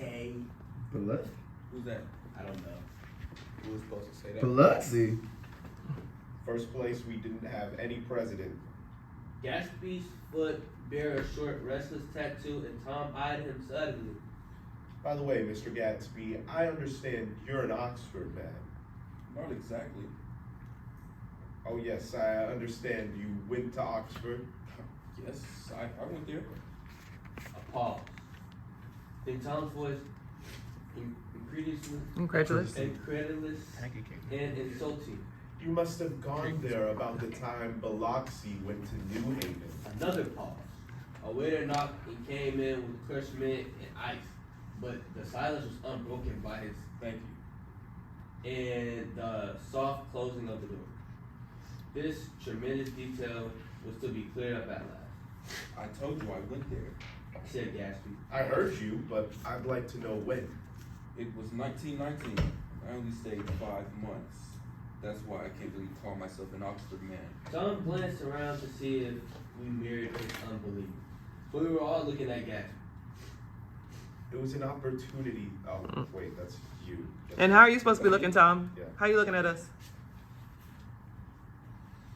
okay. Biloxi? Who's that? I don't know. Who was supposed to say that? Biloxi? First place, we didn't have any president. Gatsby's foot bare a short, restless tattoo, and Tom eyed him suddenly. By the way, Mr. Gatsby, I understand you're an Oxford man. Not exactly. Oh yes, I understand you went to Oxford. Yes, I went there. A pause. Then Tom's voice, incredulous, and insulting. You must have gone there about the time Biloxi went to New Haven. Another pause. A waiter knocked and came in with clutchment and ice, but the silence was unbroken by his thank you and the soft closing of the door. This tremendous detail was to be cleared up at last. I told you I went there. Said Gatsby. I heard you, but I'd like to know when. It was 1919. I only stayed 5 months. That's why I can't really call myself an Oxford man. Tom glanced around to see if we mirrored his unbelief. But we were all looking at Gatsby. It was an opportunity. Oh, wait, that's you. And how are you supposed to be looking, Tom? Yeah. How are you looking at us?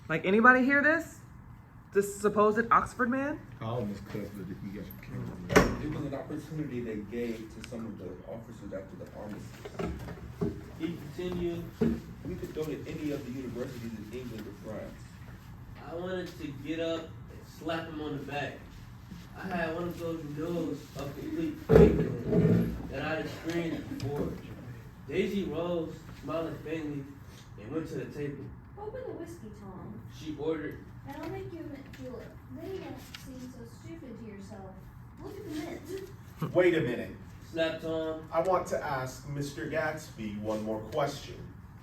Like, anybody hear this? This supposed Oxford man? I almost cussed, but you got your camera. It was an opportunity they gave to some of the officers after the armistice. He continued. We could go to any of the universities in England or France. I wanted to get up and slap him on the back. I had one of those no's of complete faith that I'd experienced before. Daisy rose, smiling faintly, and went to the table. Open the whiskey, Tom. She ordered. And I'll make you feel it. Then you won't seem so stupid to yourself. Look at the mint. Wait a minute. Snapped Tom. I want to ask Mr. Gatsby one more question.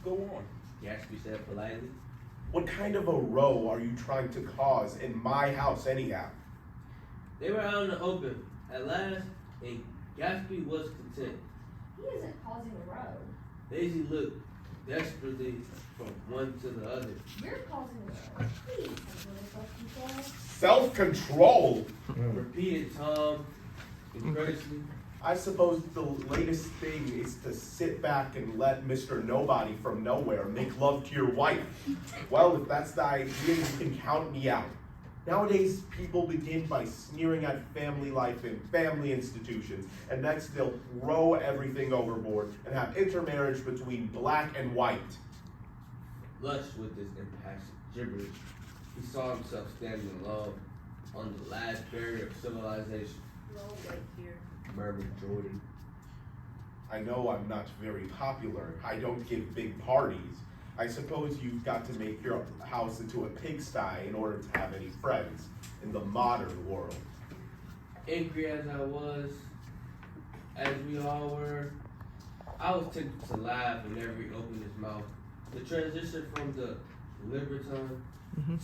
Go on. Gatsby said politely. What kind of a row are you trying to cause in my house anyhow? They were out in the open. At last, and Gatsby was content. He isn't causing a row. Daisy looked desperately from one to the other. You're causing a row. Please have a little self-control. Self-control? Repeated Tom incredulously. I suppose the latest thing is to sit back and let Mr. Nobody from nowhere make love to your wife. Well, if that's the idea, you can count me out. Nowadays, people begin by sneering at family life and family institutions, and next they'll throw everything overboard and have intermarriage between black and white. Lush with this impassioned gibberish, he saw himself standing alone on the last barrier of civilization. Roll right here. Murmured Jordan. I know I'm not very popular. I don't give big parties. I suppose you've got to make your house into a pigsty in order to have any friends in the modern world. Angry as I was, as we all were, I was tempted to laugh whenever he opened his mouth. The transition from the libertine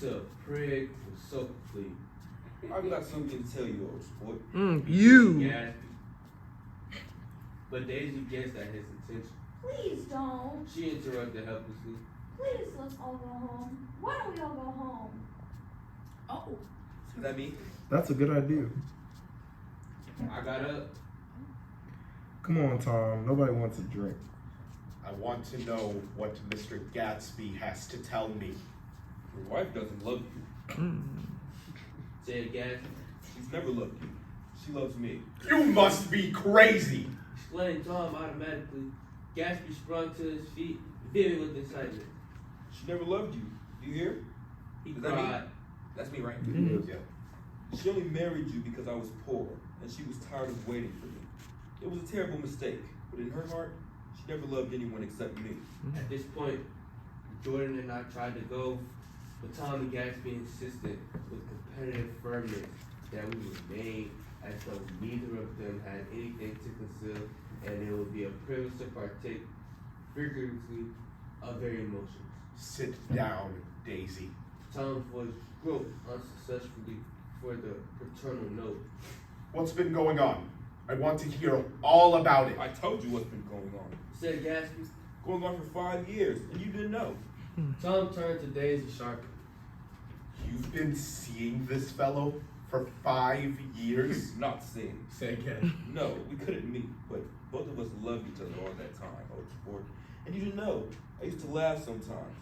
to a prig was so complete. I've got something to tell you, old sport. You. Gatsby. But Daisy guessed at his intention. Please don't. She interrupted helplessly. Please, let's all go home. Why don't we all go home? Oh. See what I mean? That's a good idea. I got up. Come on, Tom. Nobody wants a drink. I want to know what Mr. Gatsby has to tell me. Your wife doesn't love you. Said Gatsby. She's never loved you. She loves me. You must be crazy! Explained Tom automatically. Gatsby sprung to his feet, vivid with excitement. She never loved you. Do you hear? He Does that cried. mean? That's me, right? Yeah. She only married you because I was poor, and she was tired of waiting for me. It was a terrible mistake, but in her heart, she never loved anyone except me. At this point, Jordan and I tried to go, but Tom and Gatsby insisted with competitive firmness that we remain as though neither of them had anything to conceal, and it would be a privilege to partake vigorously of their emotions. Sit down, Daisy. Tom's voice groped unsuccessfully for the paternal note. What's been going on? I want to hear all about it. I told you what's been going on. Said Gatsby. Going on for 5 years, and you didn't know. Tom turned to Daisy sharply. You've been seeing this fellow For 5 years? Not seeing. Said Gatsby. No, we couldn't meet, but both of us loved each other all that time, old sport. And you didn't know, I used to laugh sometimes.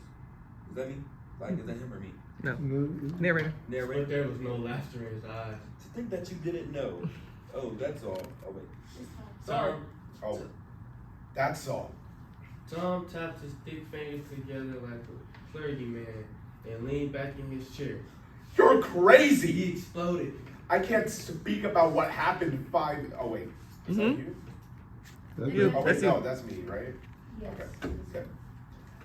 Is that me? Like, is that him or me? No. Narrator. But Narrator? there was no laughter in his eyes. To think that you didn't know. Oh, that's all. Oh, wait. Sorry. Oh, that's all. Tom tapped his thick fingers together like a clergyman and leaned back in his chair. You're He crazy! exploded. I can't speak about what happened 5. Oh, wait. Is that you? That's You. it. Oh, wait, That's no, you. that's me, right? Yes. Okay.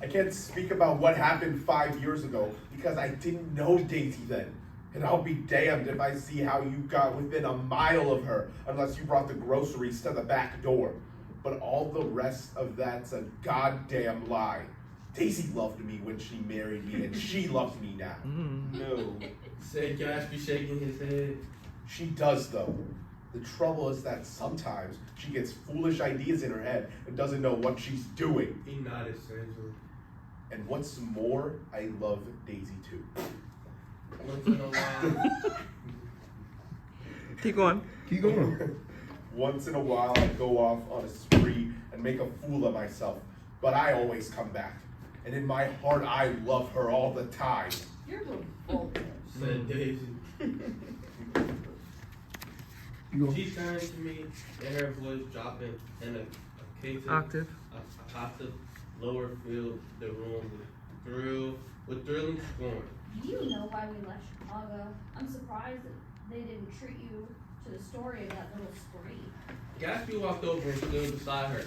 I can't speak about what happened 5 years ago because I didn't know Daisy then. And I'll be damned if I see how you got within a mile of her unless you brought the groceries to the back door. But all the rest of that's a goddamn lie. Daisy loved me when she married me and she loves me now. No. Said Gatsby, shaking his head. She does though. The trouble is that sometimes she gets foolish ideas in her head and doesn't know what she's doing. He nodded sagely. And what's more, I love Daisy too. Once in a while, Keep going. Keep going. Once in a while, I go off on a spree and make a fool of myself, but I always come back. And in my heart, I love her all the time. You're revolting. said Daisy. You go. She turned to me and her voice dropping in a Octave. octave lower filled the room with thrilling scorn. Do you know why we left Chicago? I'm surprised that they didn't treat you to the story of that little spree. Gatsby walked over and stood beside her.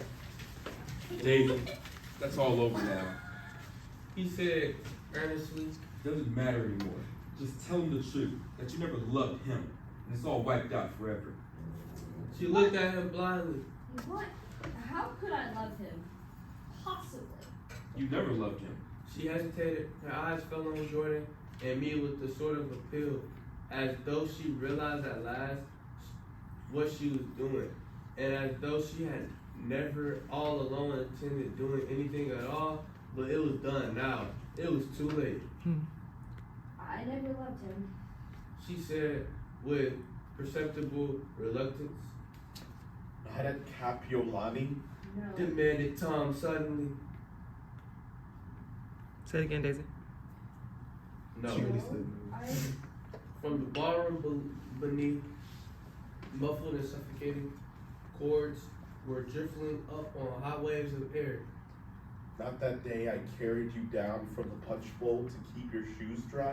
David, that's all over now. He said earnestly, Doesn't matter anymore. Just tell him the truth, that you never loved him, and it's all wiped out forever. she looked at him blindly. What? How could I love him? Possibly. You never loved him. She hesitated. Her eyes fell on Jordan and me with the sort of appeal, as though she realized at last what she was doing, and as though she had never all along intended doing anything at all, but it was done now. It was too late. I never loved him. She said with perceptible reluctance. Not at Capiolani. No. Demanded Tom suddenly. Say it again, Daisy. No. She already said I, From the ballroom beneath, muffled and suffocating chords were drifting up on hot waves of air. Not that day I carried you down from the punch bowl to keep your shoes dry.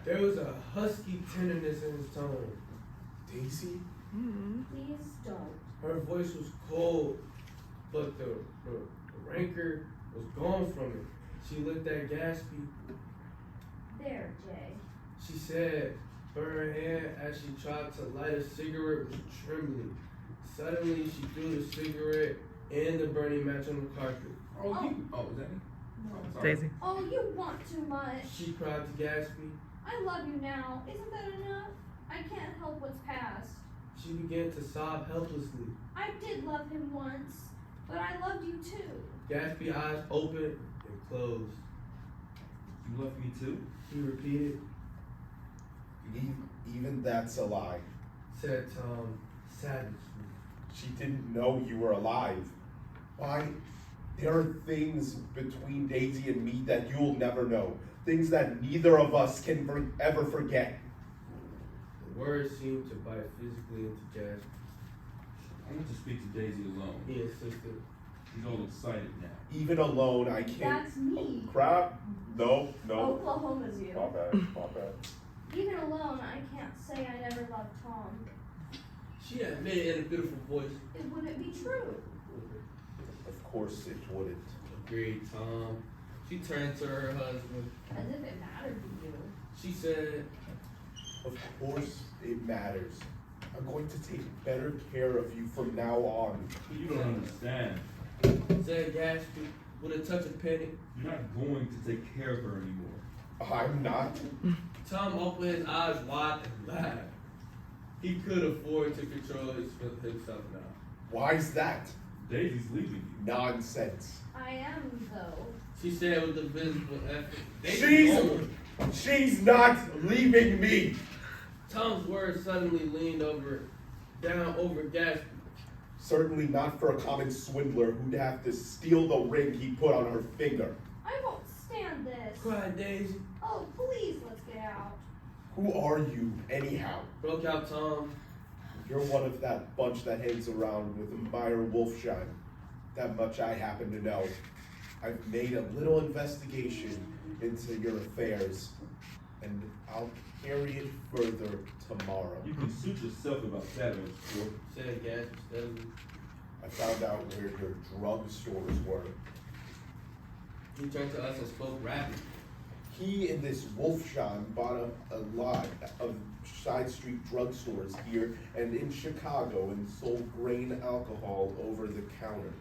There was a husky tenderness in his tone. Daisy? please don't. Her voice was cold, but the rancor was gone from it. She looked at Gatsby. There, Jay. She said, but her hand as she tried to light a cigarette was trembling. Suddenly, she threw the cigarette and the burning match on the carpet. Oh, you. Oh, is that me? No. Oh, sorry. Daisy. Oh, you want too much. She cried to Gatsby. I love you now. Isn't that enough? I can't help what's past. She began to sob helplessly. I did love him once, but I loved you too. Gatsby's eyes opened and closed. You love me too? He repeated, Even that's a lie. said Tom savagely. She didn't know you were alive. Why? There are things between Daisy and me that you'll never know. Things that neither of us can ever forget. The words seemed to bite physically into Gatsby. I want to speak to Daisy alone. He insisted. She's all excited now. Even alone, I can't. That's me. Oh, crap. No. Oklahoma's you. My bad. Even alone, I can't say I never loved Tom. She admitted in a beautiful voice. It wouldn't be true. Of course it wouldn't. Agreed, Tom. She turned to her husband. As if it mattered to you. She said, Of course it matters. I'm going to take better care of you from now on. But you don't understand. said Gatsby with a touch of panic. You're not going to take care of her anymore. I'm not. Tom opened his eyes wide and laughed. He could afford to control himself now. Why's that? Daisy's leaving you. Nonsense. I am, though. She said with a visible effort. She's not leaving me. Tom's words suddenly leaned down over Gatsby. Certainly not for a common swindler who'd have to steal the ring he put on her finger. I won't stand this. Cried Daisy. Oh, please, let's get out. Who are you, anyhow? Broke out Tom. You're one of that bunch that hangs around with Meyer Wolfsheim. That much I happen to know. I've made a little investigation into your affairs, and I'll carry it further tomorrow. You can suit yourself about Saturday, sport. Said Gatsby steadily. I found out where your drugstores were. He turned to us and spoke rapidly. He and this Wolfsheim bought up a lot of side street drugstores here and in Chicago and sold grain alcohol over the counter.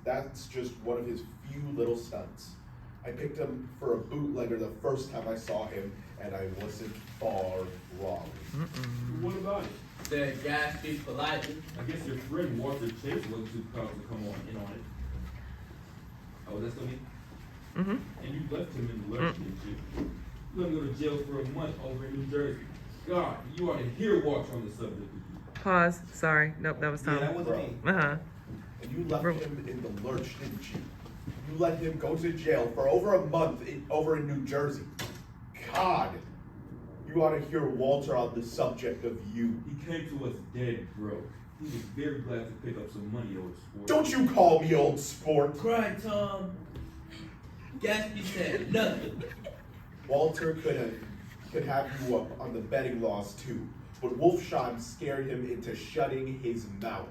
That's just one of his few little stunts. I picked him for a bootlegger the first time I saw him, and I wasn't far wrong. What about it? Said Gatsby politely. I guess your friend Walter Chase wasn't too proud to come in on it. Oh, that's what he. Mm-hmm. And you left him in the lurch, didn't you? You let him go to jail for a month over in New Jersey. God, you ought to hear Walter on the subject with you. Pause. Sorry. Nope, that was Tom. Yeah, that wasn't me. Uh-huh. And you left him in the lurch, didn't you? You let him go to jail for over a month over in New Jersey. God, you ought to hear Walter on the subject of you. He came to us dead broke. He was very glad to pick up some money, old sport. Don't you call me old sport. Cried Tom. Gatsby said nothing. Walter could have you up on the betting laws too, but Wolfsheim scared him into shutting his mouth.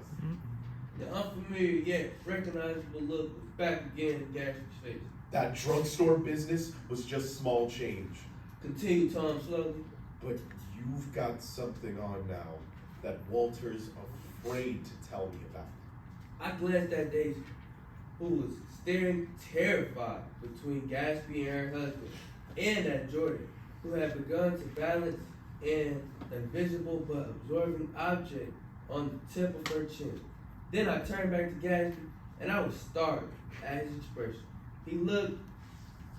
The unfamiliar yet recognizable look was back again in Gatsby's face. That drugstore business was just small change. Continued Tom slowly. But you've got something on now that Walter's afraid to tell me about. I glanced at Daisy, who was staring terrified between Gatsby and her husband, and at Jordan, who had begun to balance an invisible but absorbing object on the tip of her chin. Then I turned back to Gatsby, and I was startled at his expression. He looked,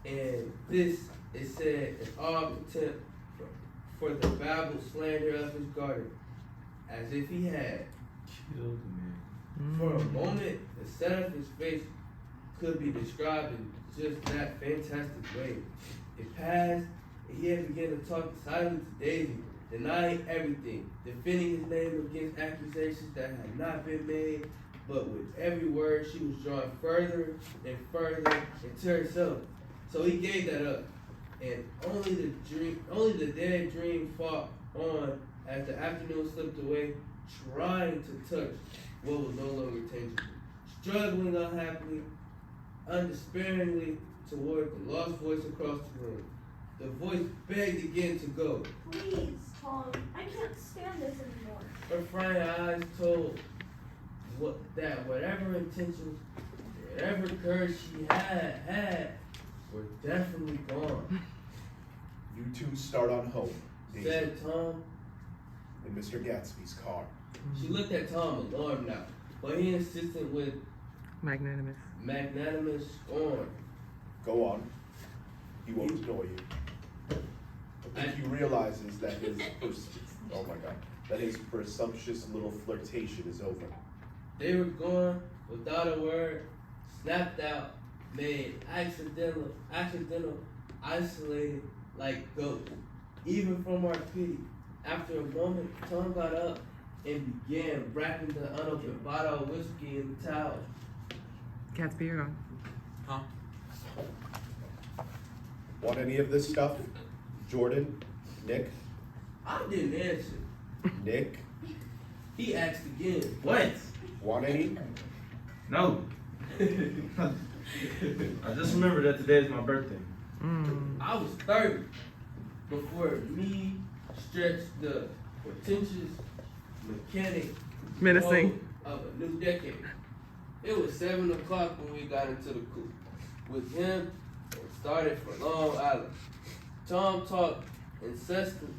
and this is said in all contempt for the babbled slander of his garden, as if he had killed a man. For a moment, the set of his face could be described in just that fantastic way. It passed, and he had begun to talk silently to Daisy, denying everything, defending his name against accusations that had not been made, but with every word she was drawing further and further into herself. So he gave that up, and only the dead dream fought on as the afternoon slipped away, trying to touch what was no longer tangible, struggling unhappily, undespairingly toward the lost voice across the room. The voice begged again to go. Please, Tom, I can't stand this anymore. Her frying eyes told that whatever intentions, whatever courage she had were definitely gone. You two start on home, Daisy, Said Tom. in Mr. Gatsby's car. She looked at Tom alarmed now, but he insisted with Magnanimous. magnanimous scorn. Go on. He won't annoy you. I think he realizes that his presumptuous little flirtation is over. They were gone without a word, snapped out, made accidental, isolated like ghosts, even from our pity. After a moment, Tom got up and began wrapping the unopened bottle of whiskey in the towel. Gatsby, you're gone. Huh? Want any of this stuff? Jordan? Nick? I didn't answer. Nick? He asked again. What? Want any? No. I just remembered that today is my birthday. I was 30 before me stretched the portentous mechanic Menacing. of a new decade. It was 7 o'clock when we got into the coupe with him and started for Long Island. Tom talked incessantly,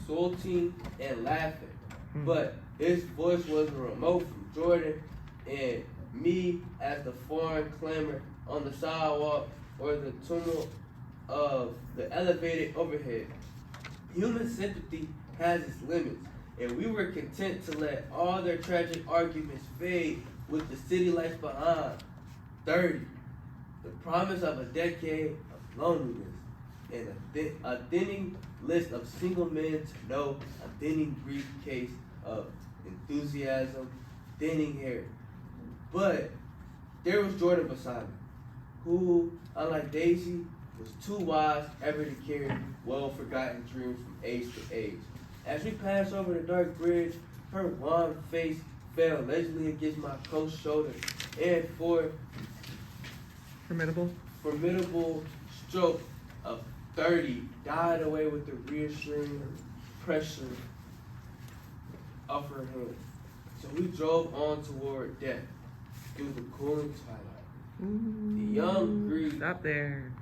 exulting and laughing, but his voice wasn't remote from Jordan and me as the foreign clamor on the sidewalk or the tumult of the elevated overhead. Human sympathy has its limits, and we were content to let all their tragic arguments fade with the city lights behind. 30. The promise of a decade of loneliness, and a thinning list of single men to know, a thinning briefcase of enthusiasm, thinning hair. But there was Jordan beside me, who, unlike Daisy, was too wise ever to carry well-forgotten dreams from age to age. As we passed over the dark bridge, her wan face fell lazily against my coat's shoulder, and for formidable stroke of 30 died away with the reassuring pressure of her hand. So we drove on toward death through the cooling twilight. The young grieved Stop there.